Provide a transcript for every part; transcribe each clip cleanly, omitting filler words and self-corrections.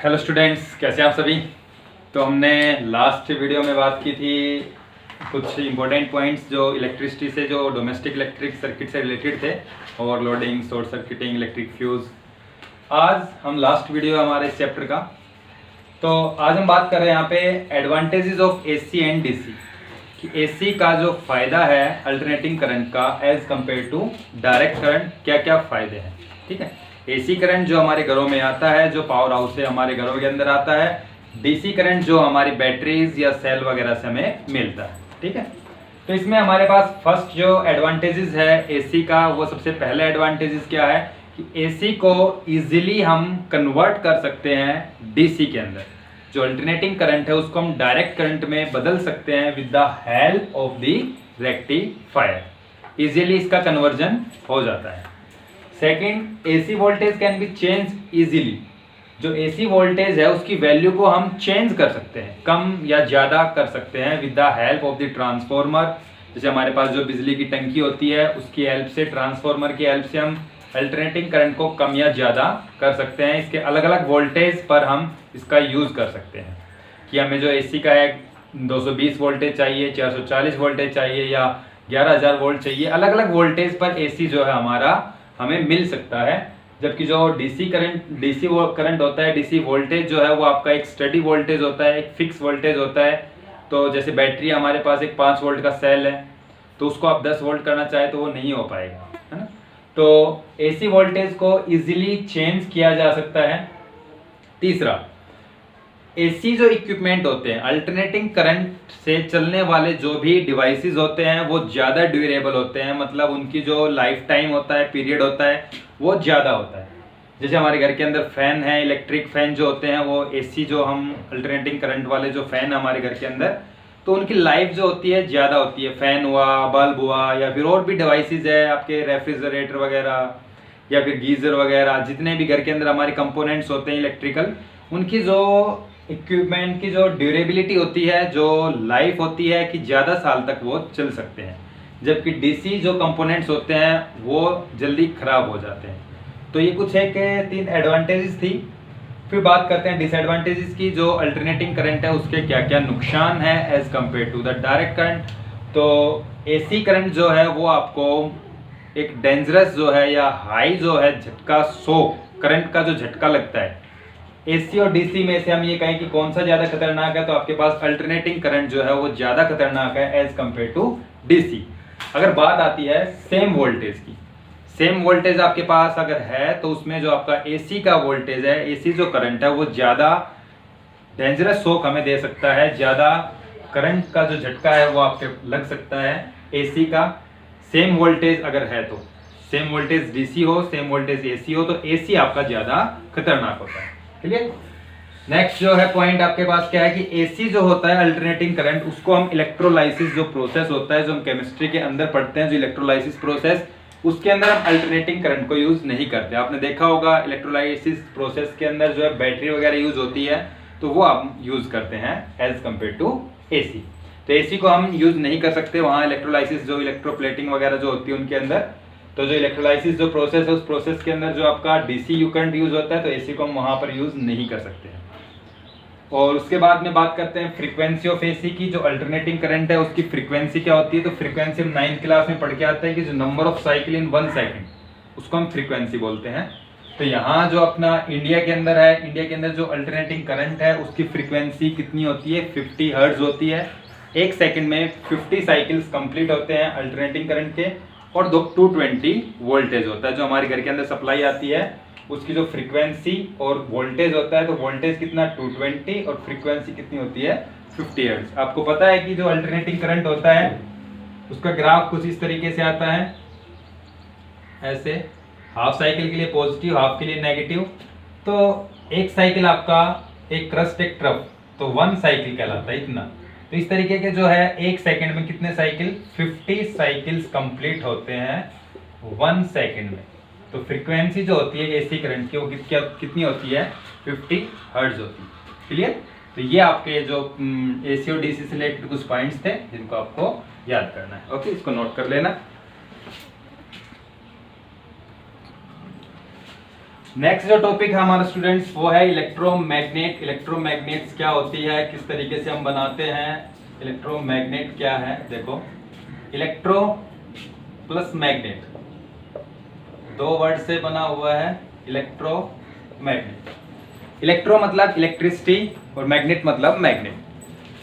Hello students, कैसे हैं आप सभी। तो हमने लास्ट वीडियो में बात की थी कुछ इंपॉर्टेंट पॉइंट्स जो इलेक्ट्रिसिटी से, जो डोमेस्टिक इलेक्ट्रिक सर्किट से रिलेटेड थे, overloading, short circuiting, electric fuse. आज हम लास्ट वीडियो है हमारे इस चैप्टर का। तो आज हम बात कर रहे हैं यहाँ पे advantages of AC and DC, कि एसी का जो फ़ायदा है अल्टरनेटिंग करंट का as compare to direct current, क्या क्या फ़ायदे हैं। ठीक है, एसी करंट जो हमारे घरों में आता है, जो पावर हाउस से हमारे घरों के अंदर आता है, डीसी करंट जो हमारी बैटरीज या सेल वगैरह से हमें मिलता है। ठीक है, तो इसमें हमारे पास फर्स्ट जो एडवांटेजेस है एसी का, वो सबसे पहला एडवांटेजेस क्या है कि एसी को इजीली हम कन्वर्ट कर सकते हैं डीसी के अंदर। जो अल्टरनेटिंग करंट है उसको हम डायरेक्ट करंट में बदल सकते हैं with the help of the rectifier. Easily इसका कन्वर्जन हो जाता है। Second, AC voltage can be change easily. जो एसी वोल्टेज है उसकी वैल्यू को हम चेंज कर सकते हैं, कम या ज़्यादा कर सकते हैं with the help of the transformer. जैसे हमारे पास जो बिजली की टंकी होती है उसकी हेल्प से, ट्रांसफॉर्मर की हेल्प से हम अल्टरनेटिंग करंट को कम या ज़्यादा कर सकते हैं। इसके अलग अलग वोल्टेज पर हम इसका यूज़ कर सकते हैं कि हमें जो एसी का है 220 वोल्टेज चाहिए, 440 वोल्टेज चाहिए या 11,000 वोल्ट चाहिए। अलग अलग वोल्टेज पर एसी जो है हमारा हमें मिल सकता है। जबकि जो डीसी करंट होता है, डीसी वोल्टेज जो है वो आपका एक स्टडी वोल्टेज होता है, एक फिक्स वोल्टेज होता है। तो जैसे बैटरी हमारे पास एक 5 वोल्ट का सेल है, तो उसको आप 10 वोल्ट करना चाहे तो वो नहीं हो पाएगा, है ना। तो एसी वोल्टेज को इजीली चेंज किया जा सकता है। तीसरा, एसी जो इक्विपमेंट होते हैं, अल्टरनेटिंग करंट से चलने वाले जो भी डिवाइसेस होते हैं वो ज़्यादा ड्यूरेबल होते हैं। मतलब उनकी जो लाइफ टाइम होता है, पीरियड होता है, वो ज़्यादा होता है। जैसे हमारे घर के अंदर फैन है, इलेक्ट्रिक फैन जो होते हैं, वो एसी जो हम अल्टरनेटिंग करंट वाले जो फैन हमारे घर के अंदर, तो उनकी लाइफ जो होती है ज़्यादा होती है। फैन हुआ, बल्ब हुआ, या फिर और भी डिवाइसेस है आपके रेफ्रिजरेटर वगैरह या फिर गीज़र वगैरह, जितने भी घर के अंदर हमारे कंपोनेंट्स होते हैं इलेक्ट्रिकल, उनकी जो इक्विपमेंट की जो ड्यूरेबिलिटी होती है, जो लाइफ होती है, कि ज़्यादा साल तक वो चल सकते हैं। जबकि डीसी जो कंपोनेंट्स होते हैं वो जल्दी खराब हो जाते हैं। तो ये कुछ एक 3 एडवांटेजेस थी। फिर बात करते हैं डिसएडवांटेजेस की। जो अल्टरनेटिंग करंट है उसके क्या क्या नुकसान है as compare to the direct current. तो एसी करंट जो है वो आपको एक डेंजरस जो है या हाई जो है झटका, शॉक करंट का जो झटका लगता है, एसी और डीसी में से हम ये कहें कि कौन सा ज़्यादा खतरनाक है, तो आपके पास अल्टरनेटिंग करंट जो है वो ज़्यादा खतरनाक है एज कम्पेयर टू डीसी। अगर बात आती है सेम वोल्टेज की, सेम वोल्टेज आपके पास अगर है तो उसमें जो आपका एसी का वोल्टेज है, एसी जो करंट है वो ज़्यादा डेंजरस शॉक हमें दे सकता है, ज़्यादा करंट का जो झटका है वो आपके लग सकता है एसी का। सेम वोल्टेज अगर है तो, सेम वोल्टेज डीसी हो, सेम वोल्टेज एसी हो, तो एसी आपका ज़्यादा खतरनाक होता है। क्लियर। नेक्स्ट जो है पॉइंट आपके पास क्या है कि एसी जो होता है अल्टरनेटिंग करंट, उसको हम इलेक्ट्रोलाइसिस जो प्रोसेस होता है, जो हम केमिस्ट्री के अंदर पढ़ते हैं, जो इलेक्ट्रोलाइसिस प्रोसेस, उसके अंदर हम अल्टरनेटिंग करंट को यूज नहीं करते। आपने देखा होगा इलेक्ट्रोलाइसिस प्रोसेस के अंदर जो है बैटरी वगैरह यूज होती है, तो वो आप यूज करते हैं एज कम्पेयर टू एसी। तो एसी को हम यूज नहीं कर सकते वहाँ इलेक्ट्रोलाइसिस, जो इलेक्ट्रोप्लेटिंग वगैरह जो होती है उनके अंदर। तो जो इलेक्ट्रोलाइसिस जो प्रोसेस है, उस प्रोसेस के अंदर जो आपका डीसी करंट यूज होता है, तो एसी को हम वहाँ पर यूज नहीं कर सकते हैं। और उसके बाद में बात करते हैं फ्रीक्वेंसी ऑफ एसी की। जो अल्टरनेटिंग करंट है उसकी फ्रीक्वेंसी क्या होती है, तो फ्रीक्वेंसी हम 9th क्लास में पढ़ के आता है कि जो number of cycle in 1 second, उसको हम फ्रीक्वेंसी बोलते हैं। तो यहाँ जो अपना इंडिया के अंदर है, इंडिया के अंदर जो अल्टरनेटिंग करंट है उसकी फ्रीक्वेंसी कितनी होती है, 50 हर्ट्ज होती है। 1 सेकंड में 50 साइकिल्स कंप्लीट होते हैं अल्टरनेटिंग करंट के, और 220 वोल्टेज होता है जो हमारे घर के अंदर सप्लाई आती है। उसकी जो फ्रीक्वेंसी और वोल्टेज होता है, तो वोल्टेज कितना 220 और फ्रीक्वेंसी कितनी होती है 50 हर्ट्ज। आपको पता है कि जो अल्टरनेटिंग करंट होता है उसका ग्राफ कुछ इस तरीके से आता है, ऐसे हाफ साइकिल के लिए पॉजिटिव, हाफ के लिए नेगेटिव। तो एक साइकिल आपका एक क्रस्ट, एक ट्रफ, तो 1 साइकिल कहलाता है इतना। तो इस तरीके के जो है 1 सेकंड में कितने साइकिल, 50 साइकिल्स कंप्लीट होते हैं 1 सेकंड में। तो फ्रीक्वेंसी जो होती है एसी करंट की वो कितनी होती है, 50 हर्ट्ज होती है। क्लियर। तो ये आपके जो एसी और डीसी से रिलेटेड कुछ पॉइंट्स थे जिनको आपको याद करना है। ओके, इसको नोट कर लेना। नेक्स्ट जो टॉपिक है हमारा स्टूडेंट्स वो है इलेक्ट्रोमैग्नेट। इलेक्ट्रोमैग्नेट्स क्या होती है, किस तरीके से हम बनाते हैं, इलेक्ट्रोमैग्नेट क्या है। देखो, इलेक्ट्रो प्लस मैग्नेट, दो वर्ड से बना हुआ है इलेक्ट्रोमैग्नेट। इलेक्ट्रो मतलब इलेक्ट्रिसिटी और मैग्नेट मतलब मैग्नेट।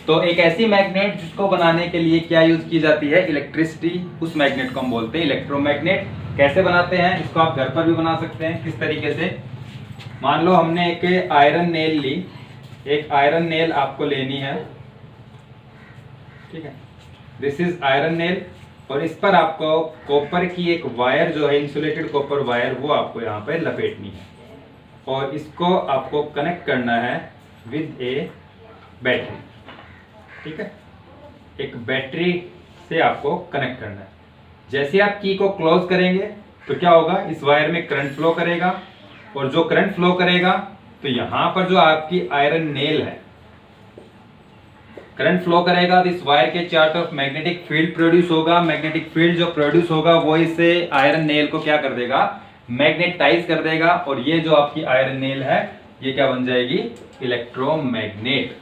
तो एक ऐसी मैग्नेट जिसको बनाने के लिए क्या यूज की जाती है, इलेक्ट्रिसिटी, उस मैग्नेट को हम बोलते हैं इलेक्ट्रोमैग्नेट। कैसे बनाते हैं इसको आप घर पर भी बना सकते हैं। किस तरीके से, मान लो हमने एक आयरन नेल ली, एक आयरन नेल आपको लेनी है, ठीक है, दिस इज आयरन नेल, और इस पर आपको कॉपर की एक वायर जो है, इंसुलेटेड कॉपर वायर, वो आपको यहाँ पे लपेटनी है और इसको आपको कनेक्ट करना है विद ए बैटरी, ठीक है, एक बैटरी से आपको कनेक्ट करना है। जैसे आप की को क्लोज करेंगे तो क्या होगा, इस वायर में करंट फ्लो करेगा, और जो करंट फ्लो करेगा तो यहां पर जो आपकी आयरन नेल है, करंट फ्लो करेगा तो इस वायर के चारों तरफ मैग्नेटिक फील्ड प्रोड्यूस होगा। मैग्नेटिक फील्ड जो प्रोड्यूस होगा वो इसे आयरन नेल को क्या कर देगा, मैग्नेटाइज कर देगा, और ये जो आपकी आयरन नेल है ये क्या बन जाएगी, इलेक्ट्रोमैग्नेट।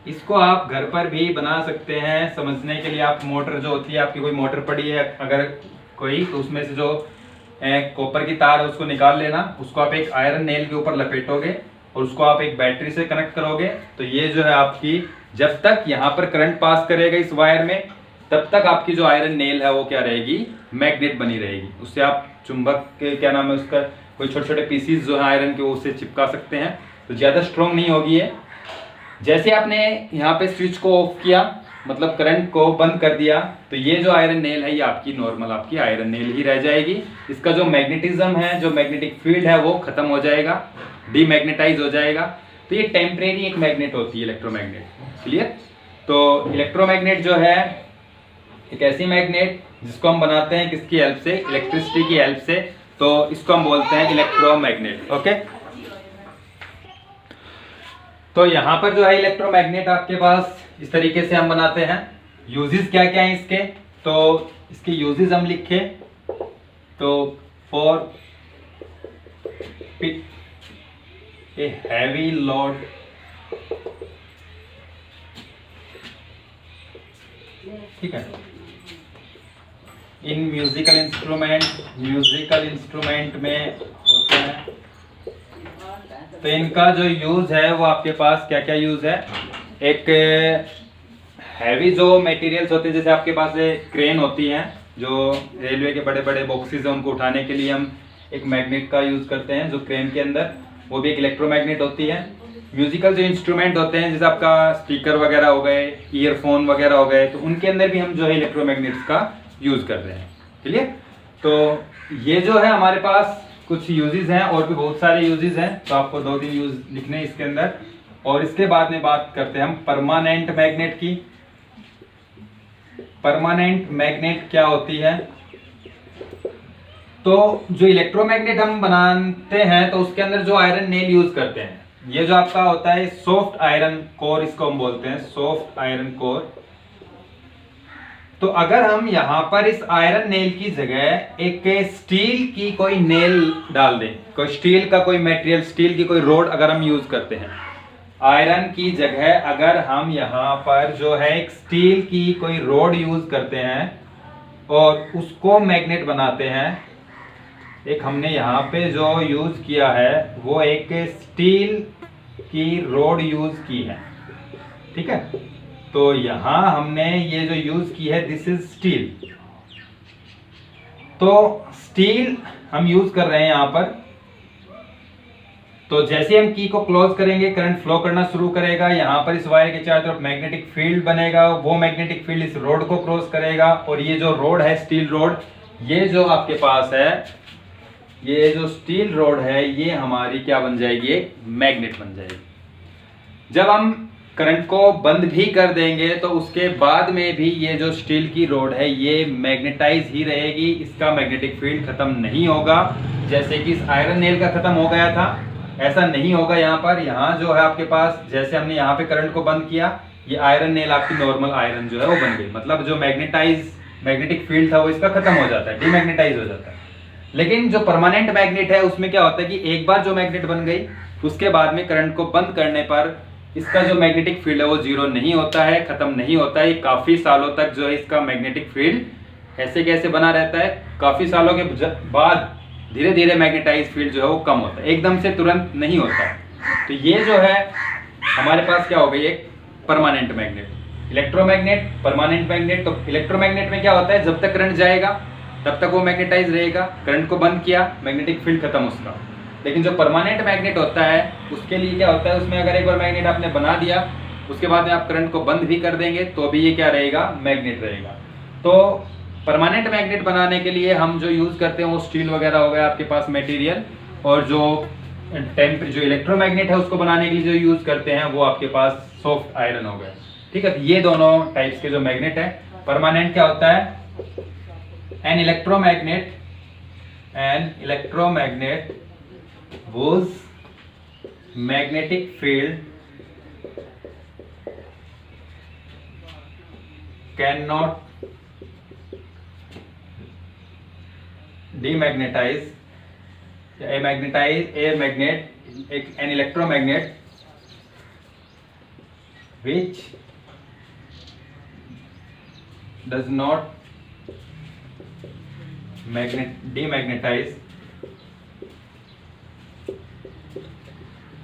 इसको आप घर पर भी बना सकते हैं। समझने के लिए आप मोटर जो होती है, आपकी कोई मोटर पड़ी है अगर कोई, तो उसमें से जो कॉपर की तार है उसको निकाल लेना, उसको आप एक आयरन नेल के ऊपर लपेटोगे और उसको आप एक बैटरी से कनेक्ट करोगे, तो ये जो है आपकी, जब तक यहाँ पर करंट पास करेगा इस वायर में, तब तक आपकी जो आयरन नेल है वो क्या रहेगी, मैग्नेट बनी रहेगी। उससे आप चुंबक के क्या नाम है उसका, कोई छोटे छोटे पीसीज जो है आयरन के, उससे चिपका सकते हैं, तो ज़्यादा स्ट्रॉन्ग नहीं होगी ये। जैसे आपने यहाँ पे स्विच को ऑफ किया, मतलब करंट को बंद कर दिया, तो ये जो आयरन नेल है ये आपकी नॉर्मल आपकी आयरन नेल ही रह जाएगी। इसका जो मैग्नेटिज्म है, जो मैग्नेटिक फील्ड है वो खत्म हो जाएगा, डीमैग्नेटाइज हो जाएगा। तो ये टेम्परेरी एक मैग्नेट होती है इलेक्ट्रोमैग्नेट, क्लियर। तो इलेक्ट्रोमैग्नेट जो है एक ऐसी मैग्नेट जिसको हम बनाते हैं किसकी हेल्प से, इलेक्ट्रिसिटी की हेल्प से, तो इसको हम बोलते हैं इलेक्ट्रोमैग्नेट, ओके। तो यहाँ पर जो है इलेक्ट्रोमैग्नेट आपके पास इस तरीके से हम बनाते हैं। यूजेस क्या क्या हैं इसके, तो इसके यूजेस हम लिखे, तो for pick a heavy load, ठीक है, इन म्यूजिकल इंस्ट्रूमेंट में होते हैं। तो इनका जो यूज है वो आपके पास क्या क्या यूज है, एक हैवी जो मटेरियल्स होते हैं, जैसे आपके पास क्रेन होती हैं, जो रेलवे के बड़े बड़े बॉक्सेस हैं उनको उठाने के लिए हम एक मैग्नेट का यूज करते हैं, जो क्रेन के अंदर, वो भी एक इलेक्ट्रोमैग्नेट होती है। म्यूजिकल जो इंस्ट्रूमेंट होते हैं, जैसे आपका स्पीकर वगैरह हो गए, ईयरफोन वगैरह हो गए, तो उनके अंदर भी हम जो है इलेक्ट्रोमैग्नेट्स का यूज कर रहे हैं, क्लियर। तो ये जो है हमारे पास कुछ यूजेस हैं, और भी बहुत सारे यूजेस हैं, तो आपको 2-3 यूज लिखने हैं इसके अंदर। और इसके बाद में बात करते हैं हम परमानेंट मैग्नेट की। परमानेंट मैग्नेट क्या होती है, तो जो इलेक्ट्रोमैग्नेट हम बनाते हैं तो उसके अंदर जो आयरन नेल यूज करते हैं, ये जो आपका होता है सॉफ्ट आयरन कोर, इसको हम बोलते हैं सॉफ्ट आयरन कोर। तो अगर हम यहाँ पर इस आयरन नेल की जगह एक स्टील की कोई नेल डाल दें, कोई स्टील का कोई मटेरियल, स्टील की कोई रोड अगर हम यूज करते हैं, आयरन की जगह अगर हम यहाँ पर जो है एक स्टील की कोई रोड यूज करते हैं और उसको मैग्नेट बनाते हैं, एक हमने यहाँ पे जो यूज किया है वो एक स्टील की रोड यूज की है, ठीक है। तो यहाँ हमने ये जो यूज की है, दिस इज स्टील, तो स्टील हम यूज कर रहे हैं यहाँ पर। तो जैसे हम की को क्लोज करेंगे, करंट फ्लो करना शुरू करेगा, यहाँ पर इस वायर के चारों तरफ मैग्नेटिक फील्ड बनेगा, वो मैग्नेटिक फील्ड इस रोड को क्रॉस करेगा, और ये जो रोड है स्टील रोड, ये जो आपके पास है, ये जो स्टील रोड है, ये हमारी क्या बन जाएगी, एक मैग्नेट बन जाएगी। जब हम करंट को बंद भी कर देंगे तो उसके बाद में भी ये जो स्टील की रोड है ये मैग्नेटाइज ही रहेगी, इसका मैग्नेटिक फील्ड खत्म नहीं होगा। जैसे कि इस आयरन नेल का खत्म हो गया था, ऐसा नहीं होगा यहाँ पर। यहाँ जो है आपके पास, जैसे हमने यहाँ पे करंट को बंद किया, ये आयरन नेल आपकी नॉर्मल आयरन जो है वो बन गई, मतलब जो मैग्नेटिक फील्ड था वो इसका खत्म हो जाता है, डीमैग्नेटाइज हो जाता है। लेकिन जो परमानेंट मैग्नेट है उसमें क्या होता है कि एक बार जो मैग्नेट बन गई उसके बाद में करंट को बंद करने पर इसका जो मैग्नेटिक फील्ड है वो जीरो नहीं होता है, खत्म नहीं होता है। काफी सालों तक जो है इसका मैग्नेटिक फील्ड ऐसे कैसे बना रहता है, काफी सालों के बाद धीरे धीरे मैग्नेटाइज फील्ड जो है वो कम होता है, एकदम से तुरंत नहीं होता है। तो ये जो है हमारे पास क्या हो गई, एक permanent magnet, electromagnet, permanent magnet. तो इलेक्ट्रोमैग्नेट में क्या होता है, जब तक करंट जाएगा तब तक वो मैग्नेटाइज रहेगा, करंट को बंद किया मैग्नेटिक फील्ड खत्म उसका। लेकिन जो परमानेंट मैग्नेट होता है उसके लिए क्या होता है, उसमें अगर एक बार मैग्नेट आपने बना दिया उसके बाद में आप करंट को बंद भी कर देंगे तो भी ये क्या रहेगा, मैग्नेट रहेगा। तो परमानेंट मैग्नेट बनाने के लिए हम जो यूज करते हैं वो स्टील वगैरह हो गया आपके पास मटेरियल, और जो जो इलेक्ट्रोमैग्नेट है उसको बनाने के लिए जो यूज करते हैं वो आपके पास सॉफ्ट आयरन हो गया। ठीक है, ये दोनों टाइप्स के जो मैग्नेट है, परमानेंट क्या होता है, an electromagnet whose magnetic field cannot demagnetize an electromagnet which does not demagnetize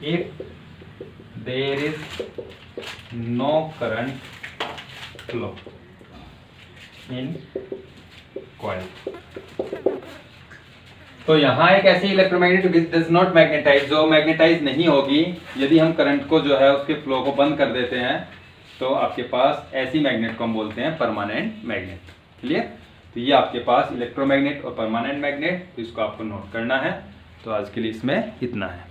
if there is no current flow in coil। तो यहाँ एक ऐसी electromagnet which does not magnetise, जो मैग्नेटाइज नहीं होगी यदि हम करंट को जो है उसके फ्लो को बंद कर देते हैं, तो आपके पास ऐसी मैग्नेट को हम बोलते हैं परमानेंट मैग्नेट। क्लियर? तो ये आपके पास इलेक्ट्रोमैग्नेट और परमानेंट मैग्नेट, तो इसको आपको नोट करना है। तो आज के लिए इसमें इतना है।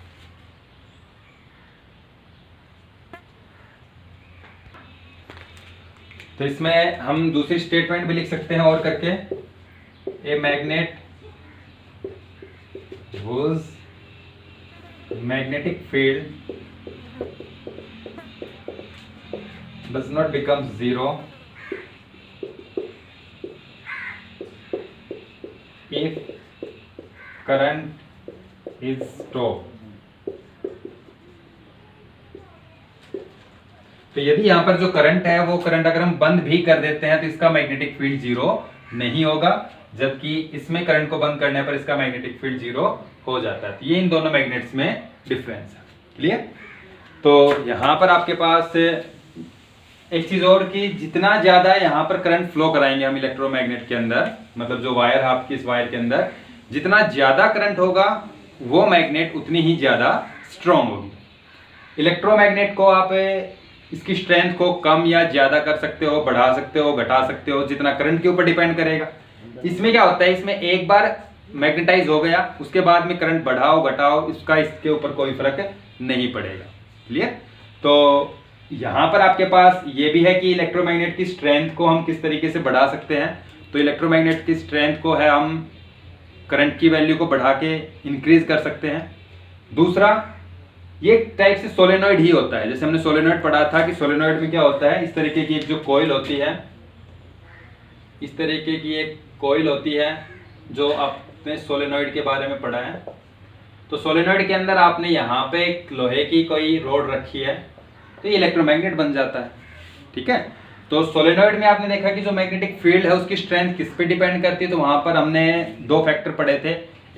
तो इसमें हम दूसरी स्टेटमेंट भी लिख सकते हैं और करके, a magnet whose magnetic field does not become zero if current is stopped। तो यदि यहाँ पर जो करंट है वो करंट अगर हम बंद भी कर देते हैं तो इसका मैग्नेटिक फील्ड जीरो नहीं होगा, जबकि इसमें करंट को बंद करने पर इसका मैग्नेटिक फील्ड जीरो हो जाता है। तो ये इन दोनों मैग्नेट्स में डिफरेंस है। क्लियर? तो यहाँ पर आपके पास एक चीज और कि जितना ज्यादा यहाँ पर करंट फ्लो कराएंगे हम इलेक्ट्रोमैग्नेट के अंदर, मतलब जो वायर है आपकी इस वायर के अंदर, जितना ज्यादा करंट होगा वो मैग्नेट उतनी ही ज्यादा स्ट्रॉन्ग होगी। इलेक्ट्रोमैग्नेट को आप इसकी स्ट्रेंथ को कम या ज्यादा कर सकते हो, बढ़ा सकते हो, घटा सकते हो, जितना करंट के ऊपर डिपेंड करेगा। इसमें क्या होता है, इसमें एक बार मैग्नेटाइज हो गया उसके बाद में करंट बढ़ाओ घटाओ इसका इसके ऊपर कोई फर्क नहीं पड़ेगा। क्लियर? तो यहाँ पर आपके पास ये भी है कि इलेक्ट्रोमैग्नेट की स्ट्रेंथ को हम किस तरीके से बढ़ा सकते हैं। तो इलेक्ट्रोमैग्नेट की स्ट्रेंथ को है हम करंट की वैल्यू को बढ़ा के इंक्रीज कर सकते हैं। दूसरा, ये टाइप से सोलेनॉइड ही होता है। जैसे हमने सोलेनॉइड पढ़ा था कि सोलेनॉइड में क्या होता है, इस तरीके की एक जो कॉइल होती है, इस तरीके की एक कॉइल होती है जो आपने सोलेनॉइड के बारे में पढ़ा है। तो सोलेनॉइड के अंदर आपने यहाँ पे एक लोहे की कोई रोड रखी है तो ये इलेक्ट्रोमैग्नेट बन जाता है। ठीक है? तो सोलेनॉइड में आपने देखा कि जो मैग्नेटिक फील्ड है उसकी स्ट्रेंथ किस पे डिपेंड करती है। तो वहां पर हमने दो फैक्टर पढ़े थे,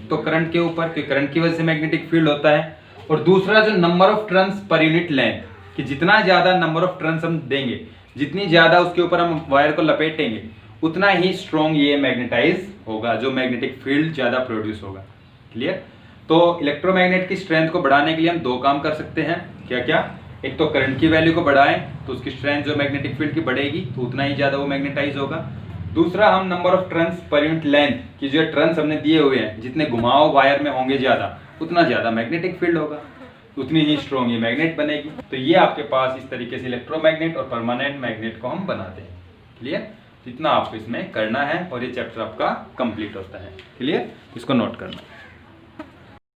तो करंट के ऊपर, क्योंकि करंट की वजह से मैग्नेटिक फील्ड होता है, और दूसरा जो number of turns per unit length, कि जितना ज्यादा नंबर ऑफ टर्न्स हम देंगे, जितनी ज्यादा उसके ऊपर हम वायर को लपेटेंगे, उतना ही स्ट्रॉन्ग ये मैग्नेटाइज होगा, जो मैग्नेटिक फील्ड ज्यादा प्रोड्यूस होगा। क्लियर? तो इलेक्ट्रोमैग्नेट की स्ट्रेंथ को बढ़ाने के लिए हम दो काम कर सकते हैं। क्या क्या? एक तो करंट की वैल्यू को बढ़ाएं तो उसकी स्ट्रेंथ जो मैग्नेटिक फील्ड की बढ़ेगी तो उतना ही ज्यादा वो मैग्नेटाइज होगा। दूसरा, हम number of turns per unit length की जो टर्न्स हमने दिए हुए हैं, जितने घुमाव वायर में होंगे ज्यादा, उतना ज्यादा मैग्नेटिक फील्ड होगा, उतनी ही स्ट्रॉन्ग ये मैग्नेट बनेगी। तो ये आपके पास इस तरीके से इलेक्ट्रोमैग्नेट और परमानेंट मैग्नेट को हम बनाते हैं। क्लियर? इतना आपको इसमें करना है और ये चैप्टर आपका कंप्लीट होता है। क्लियर? इसको नोट करना।